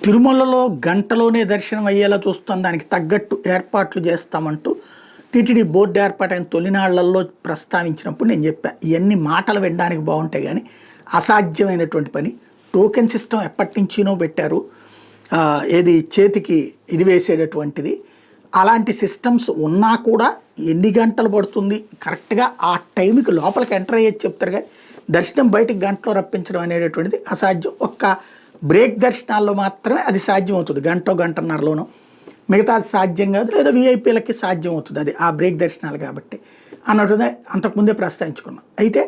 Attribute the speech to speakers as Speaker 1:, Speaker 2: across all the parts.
Speaker 1: తిరుమలలో గంటలోనే దర్శనం అయ్యేలా చూస్తాం, దానికి తగ్గట్టు ఏర్పాట్లు చేస్తామంటూ టీటీడీ బోర్డు ఏర్పాటైన తొలినాళ్లలో ప్రస్తావించినప్పుడు నేను చెప్పాను, ఇవన్నీ మాటలు వినడానికి బాగుంటాయి కానీ అసాధ్యమైనటువంటి పని. టోకెన్ సిస్టమ్ ఎప్పటి నుంచినో పెట్టారు, ఏది చేతికి ఇది వేసేటటువంటిది. అలాంటి సిస్టమ్స్ ఉన్నా కూడా ఎన్ని గంటలు పడుతుంది కరెక్ట్గా ఆ టైంకి లోపలికి ఎంటర్ అయ్యేది చెప్తారు కానీ దర్శనం బయటికి గంటలో రప్పించడం అనేటటువంటిది అసాధ్యం. ఒక్క బ్రేక్ దర్శనాల్లో మాత్రమే అది సాధ్యం అవుతుంది, గంటన్నరలోనూ. మిగతా అది సాధ్యం కాదు, లేదా వీఐపీలకి సాధ్యం అవుతుంది అది ఆ బ్రేక్ దర్శనాలు కాబట్టి అన్నట్టుగా అంతకుముందే ప్రస్తావించుకున్నాం. అయితే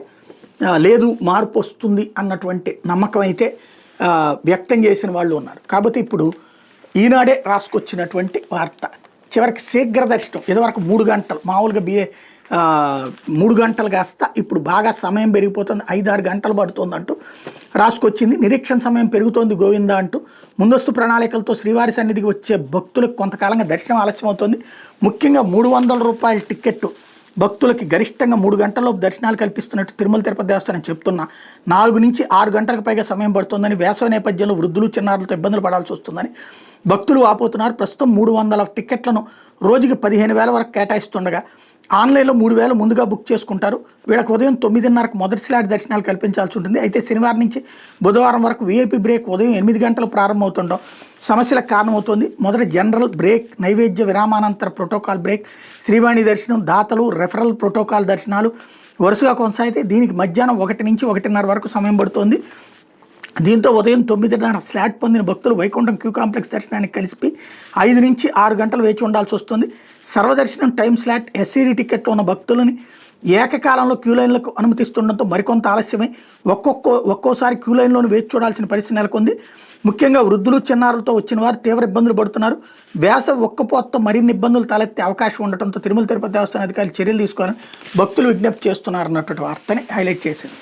Speaker 1: లేదు మార్పు వస్తుంది అన్నటువంటి నమ్మకం అయితే వ్యక్తం చేసిన వాళ్ళు ఉన్నారు. కాబట్టి ఇప్పుడు ఈనాడే రాసుకొచ్చినటువంటి వార్త, చివరికి శీఘ్ర దర్శనం ఇదివరకు 3 గంటలు, మామూలుగా 3 గంటలు కాస్త ఇప్పుడు బాగా సమయం పెరిగిపోతుంది, 5-6 గంటలు పడుతుంది అంటూ రాసుకొచ్చింది. నిరీక్షణ సమయం పెరుగుతోంది గోవిందా అంటూ ముందస్తు ప్రణాళికలతో శ్రీవారి సన్నిధికి వచ్చే భక్తులకు కొంతకాలంగా దర్శనం ఆలస్యం అవుతుంది. ముఖ్యంగా 300 రూపాయల టికెట్టు భక్తులకి గరిష్టంగా 3 గంటల్లో దర్శనాలు కల్పిస్తున్నట్టు తిరుమల తిరుపతి దేవస్థానం చెప్తున్నా. 4 నుంచి 6 గంటలకు పైగా సమయం పడుతుందని, వేసవి నేపథ్యంలో వృద్ధులు చిన్నారులతో ఇబ్బందులు పడాల్సి వస్తుందని భక్తులు వాపోతున్నారు. ప్రస్తుతం 300 టికెట్లను రోజుకి 15,000 వరకు కేటాయిస్తుండగా ఆన్లైన్లో 3,000 ముందుగా బుక్ చేసుకుంటారు. వీళ్ళకి ఉదయం 9:30కు మొదటి స్లాట్ దర్శనాలు కల్పించాల్సి ఉంటుంది. అయితే శనివారం నుంచి బుధవారం వరకు వీఐపీ బ్రేక్ ఉదయం 8 గంటలు ప్రారంభమవుతుండడం సమస్యలకు కారణమవుతుంది. మొదటి జనరల్ బ్రేక్, నైవేద్య విరామానంతర ప్రోటోకాల్ బ్రేక్, శ్రీవాణి దర్శనం, దాతలు, రెఫరల్ ప్రోటోకాల్ దర్శనాలు వరుసగా కొనసాగితే దీనికి మధ్యాహ్నం 1 నుంచి 1:30 వరకు సమయం పడుతుంది. దీంతో ఉదయం 9:30 స్లాట్ పొందిన భక్తులు వైకుంఠం క్యూ కాంప్లెక్స్ దర్శనానికి కలిసి 5 నుంచి 6 గంటలు వేచి ఉండాల్సి వస్తుంది. సర్వదర్శనం టైం స్లాట్ ఎస్సీడీ టికెట్లో ఉన్న భక్తులని ఏకకాలంలో క్యూ లైన్లకు అనుమతిస్తుండడంతో మరికొంత ఆలస్యమై ఒక్కోసారి క్యూ లైన్లోనే వేచి చూడాల్సిన పరిస్థితి నెలకొంది. ముఖ్యంగా వృద్ధులు చిన్నారులతో వచ్చిన వారు తీవ్ర ఇబ్బందులు పడుతున్నారు. వేసవి ఒక్కపోతతో మరిన్ని ఇబ్బందులు తలెత్తే అవకాశం ఉండటంతో తిరుమల తిరుపతి దేవస్థానం అధికారులు చర్యలు తీసుకోవాలని భక్తులు విజ్ఞప్తి చేస్తున్నారన్నటువంటి వార్తని హైలైట్ చేసింది.